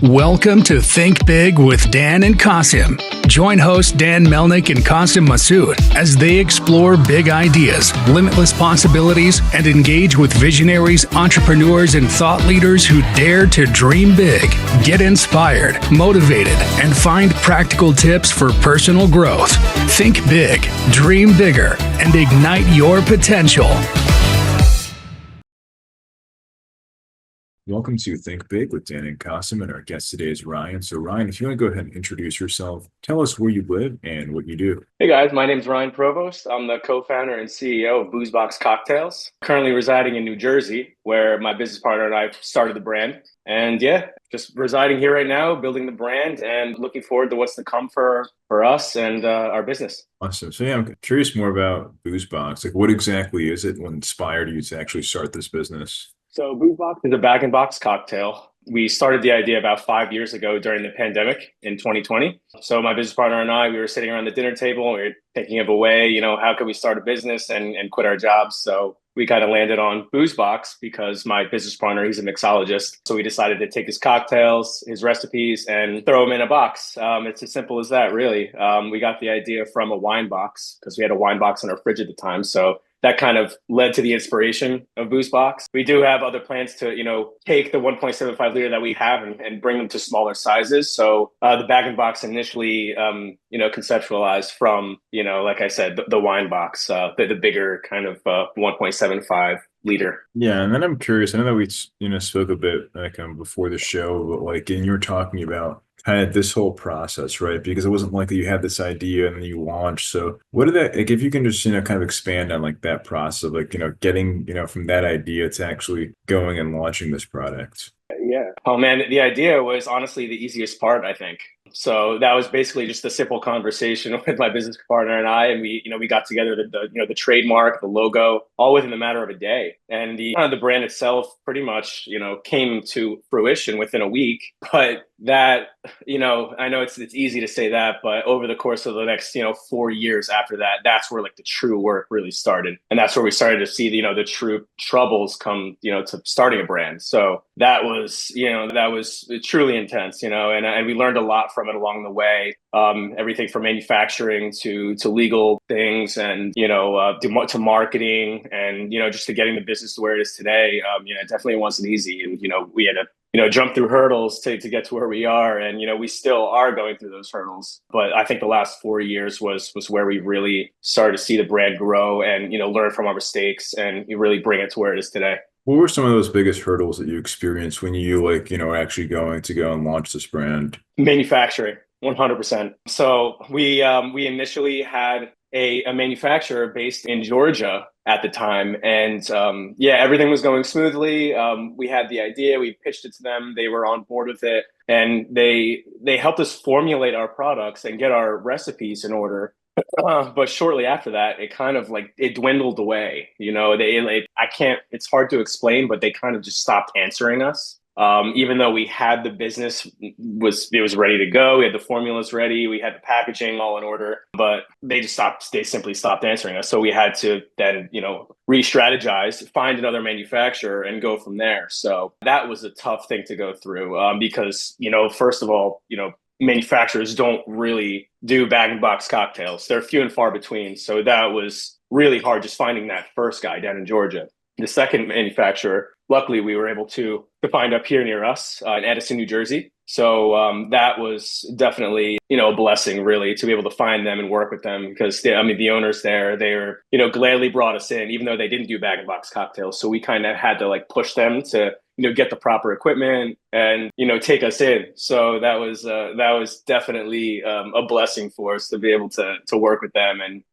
Welcome to Think Big with Dan and Qasim. Join hosts Dan Melnick and Qasim Masood as they explore big ideas, limitless possibilities, and engage with visionaries, entrepreneurs, and thought leaders who dare to dream big, get inspired, motivated, and find practical tips for personal growth. Think big, dream bigger, and ignite your potential. Welcome to Think Big with Dan and Qasim, and our guest today is Ryan. So Ryan, if you want to go ahead and introduce yourself, tell us where you live and what you do. Hey guys, my name's Ryan Provost. I'm the co-founder and CEO of BoozBox Cocktails. Currently residing in New Jersey, where my business partner and I started the brand. And yeah, just residing here right now, building the brand and looking forward to what's to come for us and our business. Awesome. So yeah, I'm curious more about BoozBox. Like, what exactly is it? What inspired you to actually start this business? So BoozBox is a bag-in-box cocktail. We started the idea about 5 years ago during the pandemic in 2020. So my business partner and I, we were sitting around the dinner table. We were thinking of a way, how could we start a business and quit our jobs? So we kind of landed on BoozBox because my business partner, he's a mixologist. So we decided to take his cocktails, his recipes, and throw them in a box. It's as simple as that, really. We got the idea from a wine box because we had a wine box in our fridge at the time. So that kind of led to the inspiration of BoozBox. We do have other plans to, take the 1.75 liter that we have and bring them to smaller sizes. So the bag-in-box initially, conceptualized from, like I said, the wine box, the bigger kind of 1.75 liter. Yeah, and then I'm curious. I know that we spoke a bit before the show, but and you were talking about kind of this whole process, right? Because it wasn't like you had this idea and then you launched. So what did that, if you can just, kind of expand on that process of getting, from that idea to actually going and launching this product? Yeah. Oh man, the idea was honestly the easiest part, I think. So that was basically just a simple conversation with my business partner and I, and we got together the trademark, the logo, all within a matter of a day. And the brand itself pretty much, came to fruition within a week. But that, I know it's easy to say that, but over the course of the next, 4 years after that, that's where the true work really started. And that's where we started to see, the true troubles come, to starting a brand. So that was truly intense, and we learned a lot from it along the way. Everything from manufacturing to legal things and, to marketing and, just to getting the business to where it is today. It definitely wasn't easy. And, we had to, jump through hurdles to get to where we are. And, we still are going through those hurdles. But I think the last 4 years was where we really started to see the brand grow and, learn from our mistakes and really bring it to where it is today. What were some of those biggest hurdles that you experienced when you were actually going to go and launch this brand? Manufacturing, 100%. So we initially had a manufacturer based in Georgia at the time, and everything was going smoothly. We had the idea, we pitched it to them, they were on board with it, and they helped us formulate our products and get our recipes in order. But shortly after that, it kind of it dwindled away. It's hard to explain, but they kind of just stopped answering us. Even though we had the business, it was ready to go. We had the formulas ready. We had the packaging all in order, but they simply stopped answering us. So we had to then, re-strategize, find another manufacturer and go from there. So that was a tough thing to go through because, first of all, manufacturers don't really do bag-in-box cocktails. They're few and far between. So that was really hard just finding that first guy down in Georgia. The second manufacturer, luckily, we were able to find up here near us in Edison, New Jersey. So that was definitely, a blessing, really, to be able to find them and work with them because the owners there, they were, gladly brought us in, even though they didn't do bag-in-box cocktails. So we kind of had to push them to get the proper equipment and, take us in. So that was definitely a blessing for us to be able to work with them and,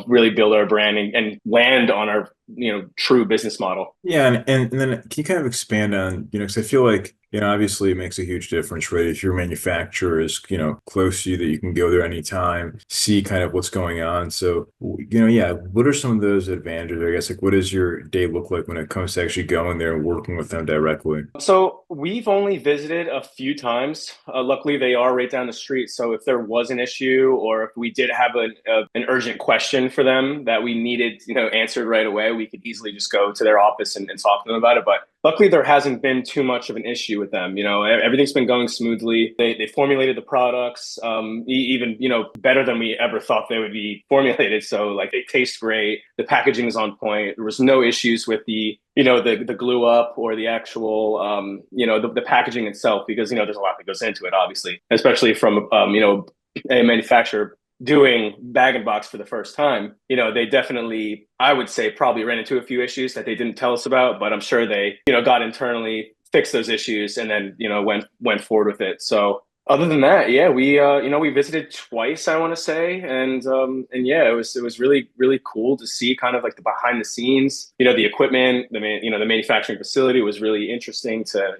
really build our brand and land on our, true business model. Yeah. And then can you kind of expand on, because I feel like, obviously it makes a huge difference, right? If your manufacturer is, close to you that you can go there anytime, see kind of what's going on. So, what are some of those advantages? I guess, what does your day look like when it comes to actually going there and working with them directly? So we've only visited a few times. Luckily, they are right down the street. So if there was an issue or if we did have an urgent question for them that we needed, answered right away, we could easily just go to their office and talk to them about it. But luckily there hasn't been too much of an issue with them. Everything's been going smoothly. They formulated the products, even, better than we ever thought they would be formulated. So like they taste great. The packaging is on point. There was no issues with the glue up or the actual, the packaging itself, because, there's a lot that goes into it, obviously, especially from, a manufacturer doing bag and box for the first time. They definitely, I would say, probably ran into a few issues that they didn't tell us about, but I'm sure they, got internally, fixed those issues, and then, went forward with it. So other than that, yeah, we visited twice, I want to say, and yeah, it was really, really cool to see kind of like the behind the scenes, the equipment, the manufacturing facility was really interesting to,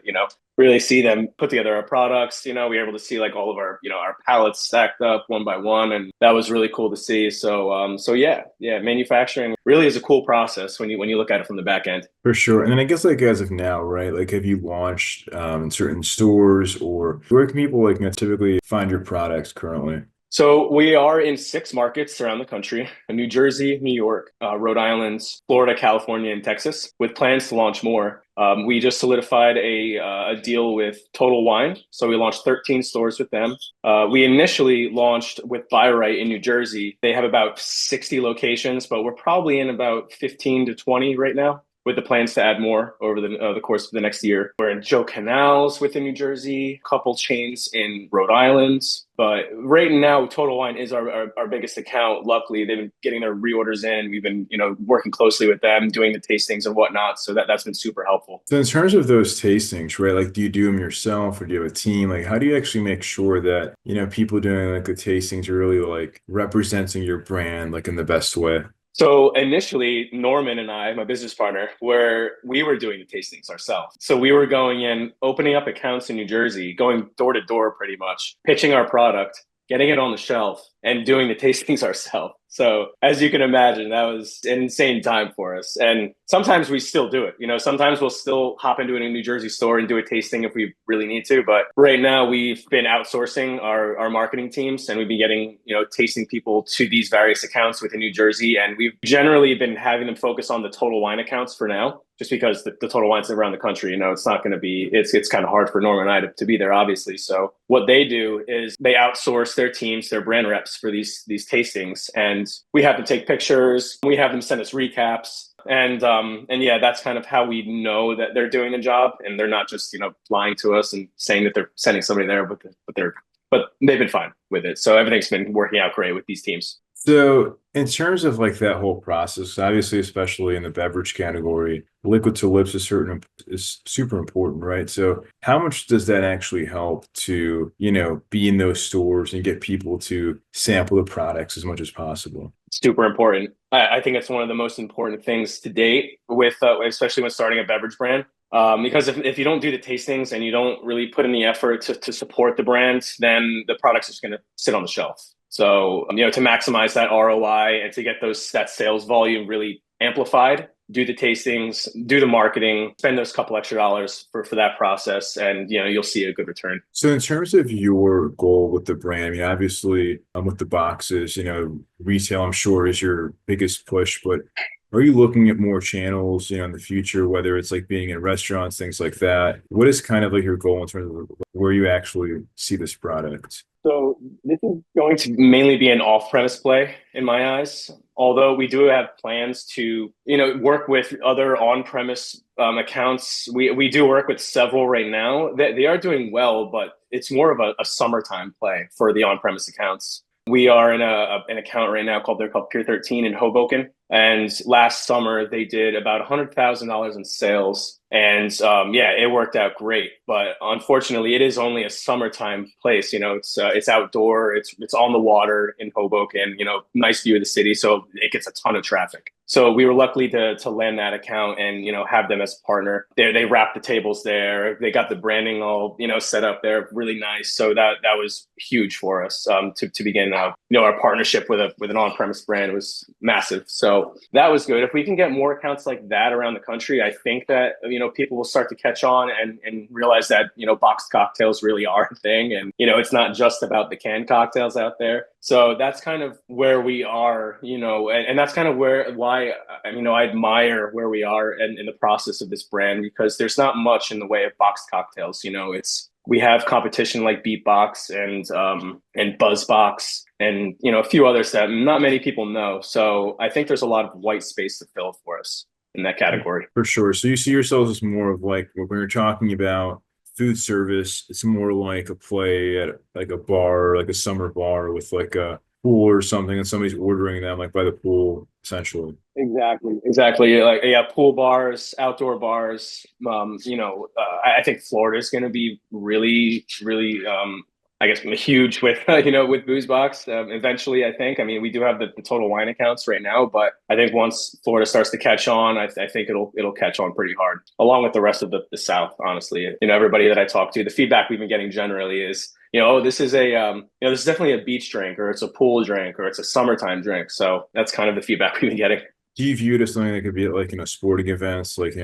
really see them put together our products. We were able to see like all of our, our pallets stacked up one by one, and that was really cool to see. So yeah, manufacturing really is a cool process when you look at it from the back end. For sure. And then I guess like as of now, right? Like have you launched in certain stores, or where can people like typically find your products currently? So we are in 6 markets around the country: New Jersey, New York, Rhode Island, Florida, California, and Texas, with plans to launch more. We just solidified a deal with Total Wine. So we launched 13 stores with them. We initially launched with Buy Right in New Jersey. They have about 60 locations, but we're probably in about 15 to 20 right now, with the plans to add more over the course of the next year. We're in Joe Canals within New Jersey, a couple chains in Rhode Island. But right now, Total Wine is our biggest account. Luckily, they've been getting their reorders in. We've been, working closely with them, doing the tastings and whatnot. So that's been super helpful. So in terms of those tastings, right? Like do you do them yourself, or do you have a team? Like how do you actually make sure that, people doing like the tastings are really like representing your brand like in the best way? So initially, Norman and I, my business partner, we were doing the tastings ourselves. So we were going in, opening up accounts in New Jersey, going door to door pretty much, pitching our product, getting it on the shelf, and doing the tastings ourselves. So as you can imagine, that was an insane time for us. And sometimes we still do it. Sometimes we'll still hop into a New Jersey store and do a tasting if we really need to. But right now we've been outsourcing our marketing teams, and we've been getting, tasting people to these various accounts within New Jersey. And we've generally been having them focus on the Total Wine accounts for now, just because the Total Wines around the country, it's not going to be, it's kind of hard for Norman and I to be there, obviously. So what they do is they outsource their teams, their brand reps for these tastings, and we have them take pictures. We have them send us recaps. And yeah, that's kind of how we know that they're doing the job, and they're not just, lying to us and saying that they're sending somebody there, but they've been fine with it. So everything's been working out great with these teams. So in terms of like that whole process, obviously, especially in the beverage category, liquid to lips is super important, right? So how much does that actually help to, be in those stores and get people to sample the products as much as possible? Super important. I think it's one of the most important things to date with, especially when starting a beverage brand. Because if you don't do the tastings and you don't really put in the effort to support the brand, then the product's just going to sit on the shelf. So, to maximize that ROI and to get that sales volume really amplified, do the tastings, do the marketing, spend those couple extra dollars for that process, and you'll see a good return. So in terms of your goal with the brand, I mean, obviously with the boxes, retail, I'm sure, is your biggest push, but are you looking at more channels, in the future, whether it's like being in restaurants, things like that? What is kind of like your goal in terms of where you actually see this product? So this is going to mainly be an off-premise play in my eyes. Although we do have plans to, work with other on-premise accounts. We do work with several right now. They are doing well, but it's more of a summertime play for the on-premise accounts. We are in an account right now they're called Pier 13 in Hoboken. And last summer they did about $100,000 in sales. And yeah, it worked out great. But unfortunately, it is only a summertime place. It's outdoor. It's on the water in Hoboken. Nice view of the city, so it gets a ton of traffic. So we were lucky to land that account and have them as a partner. They wrapped the tables there. They got the branding all set up there, really nice. So that was huge for us to begin. Our partnership with an on-premise brand was massive. So that was good. If we can get more accounts like that around the country, I think that people will start to catch on and realize that, boxed cocktails really are a thing. And, it's not just about the canned cocktails out there. So that's kind of where we are, and that's kind of why I admire where we are in the process of this brand, because there's not much in the way of boxed cocktails. We have competition like BeatBox and BuzzBox and a few others that not many people know. So I think there's a lot of white space to fill for us in that category. For sure. So you see yourselves as more of like when we're talking about food service, it's more like a play at like a bar, like a summer bar with like a pool or something, and somebody's ordering them like by the pool, essentially. Exactly. Like, yeah, pool bars, outdoor bars. I think Florida is going to be really, really, I guess, huge with, with BoozBox. Eventually, I think. I mean, we do have the total wine accounts right now, but I think once Florida starts to catch on, I think it'll catch on pretty hard, along with the rest of the South. Honestly, everybody that I talk to, the feedback we've been getting generally is, this is this is definitely a beach drink, or it's a pool drink, or it's a summertime drink. So that's kind of the feedback we've been getting. Do you view it as something that could be at like, sporting events, like,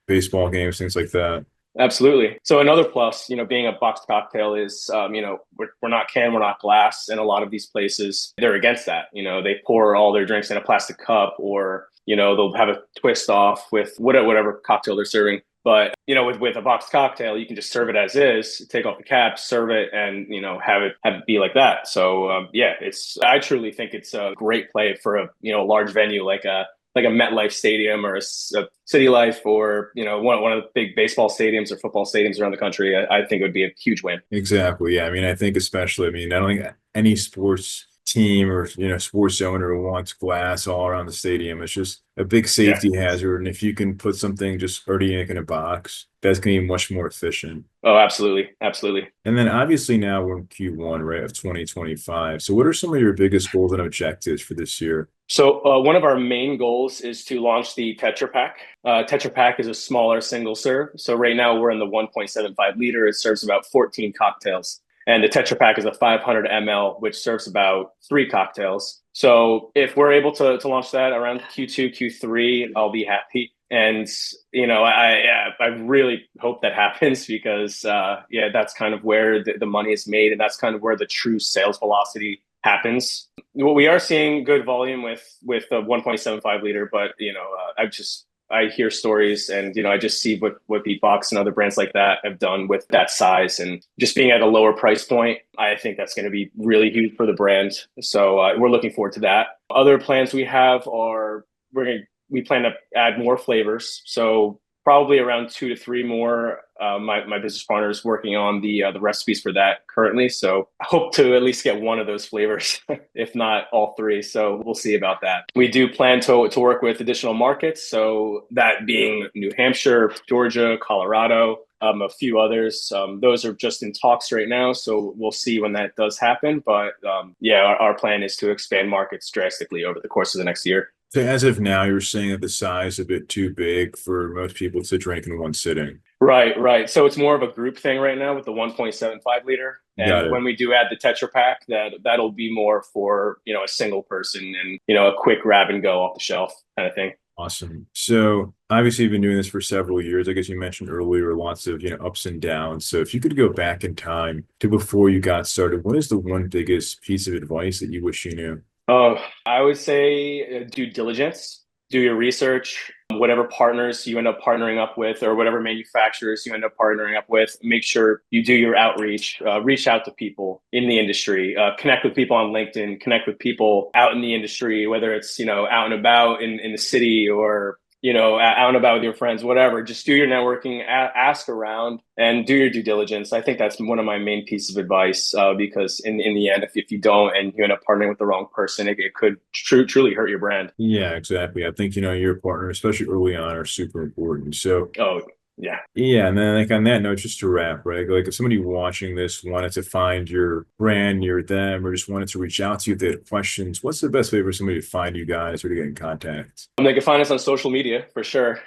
baseball games, things like that? Absolutely. So another plus, being a boxed cocktail is, we're not canned, we're not glass. And a lot of these places, they're against that. They pour all their drinks in a plastic cup, or, they'll have a twist off with whatever cocktail they're serving. But, with a boxed cocktail, you can just serve it as is, take off the cap, serve it, and, have it be like that. So, I truly think it's a great play for a, large venue like a MetLife Stadium or a City Life, or one of the big baseball stadiums or football stadiums around the country. I think it would be a huge win. Exactly. Yeah. I mean, I think especially, I don't think any sports team or sports owner wants glass all around the stadium. It's just a big safety hazard, and if you can put something just already in a box, that's going to be much more efficient. Oh, absolutely. And then obviously now we're in Q1, right, of 2025. So what are some of your biggest goals and objectives for this year? So one of our main goals is to launch the Tetra Pak. Tetra Pak is a smaller single serve. So right now we're in the 1.75 liter. It serves about 14 cocktails. And the Tetra Pak is a 500 ml, which serves about 3 cocktails. So if we're able to launch that around Q2, Q3, I'll be happy. And, I really hope that happens, because, that's kind of where the money is made. And that's kind of where the true sales velocity happens. Well, we are seeing good volume with the 1.75 liter, but, I hear stories, and, I just see what BeatBox and other brands like that have done with that size, and just being at a lower price point. I think that's going to be really huge for the brand. So we're looking forward to that. Other plans we have are we plan to add more flavors. So probably around 2 to 3 more. My business partner is working on the recipes for that currently. So I hope to at least get one of those flavors, if not all 3. So we'll see about that. We do plan to work with additional markets. So that being New Hampshire, Georgia, Colorado, a few others. Those are just in talks right now. So we'll see when that does happen. But our plan is to expand markets drastically over the course of the next year. So as of now, you're saying that the size is a bit too big for most people to drink in one sitting. Right. So it's more of a group thing right now with the 1.75 liter. And when we do add the Tetra Pak, that'll be more for, a single person and, a quick grab and go off the shelf kind of thing. Awesome. So obviously you've been doing this for several years. I guess you mentioned earlier lots of, ups and downs. So if you could go back in time to before you got started, what is the one biggest piece of advice that you wish you knew? Oh, I would say due diligence, do your research, whatever partners you end up partnering up with, or whatever manufacturers you end up partnering up with, make sure you do your outreach, reach out to people in the industry, connect with people on LinkedIn, connect with people out in the industry, whether it's, out and about in the city, or, out and about with your friends, whatever. Just do your networking, ask around, and do your due diligence. I think that's one of my main pieces of advice, because in the end, if you don't and you end up partnering with the wrong person, it could truly hurt your brand. Yeah, exactly. I think, your partner, especially early on, are super important. So, yeah. And then on that note, just to wrap, right? Like if somebody watching this wanted to find your brand near them, or just wanted to reach out to you if they had questions, what's the best way for somebody to find you guys or to get in contact? They can find us on social media for sure.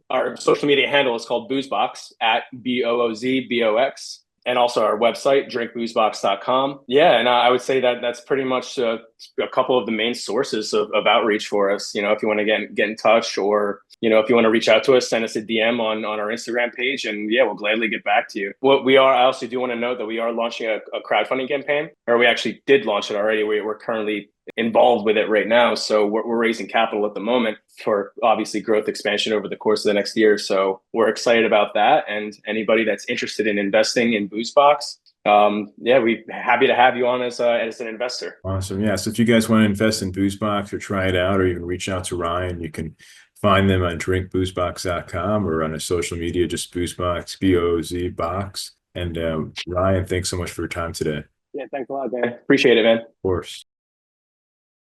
Our social media handle is called BoozBox, at BoozBox. And also our website, drinkboozbox.com. Yeah, and I would say that's pretty much a couple of the main sources of outreach for us. If you want to get in touch, or if you want to reach out to us, send us a DM on our Instagram page, and yeah, we'll gladly get back to you. I also do want to note that we are launching a crowdfunding campaign, or we actually did launch it already. We're currently involved with it right now. So we're raising capital at the moment for obviously growth expansion over the course of the next year. So we're excited about that. And anybody that's interested in investing in BoozBox, we're happy to have you on as an investor. Awesome. Yeah. So if you guys want to invest in BoozBox or try it out, or even reach out to Ryan, you can find them on drinkboozbox.com or on a social media, just BoozBox, BOZ box. And Ryan, thanks so much for your time today. Yeah, thanks a lot, man. Appreciate it, man. Of course.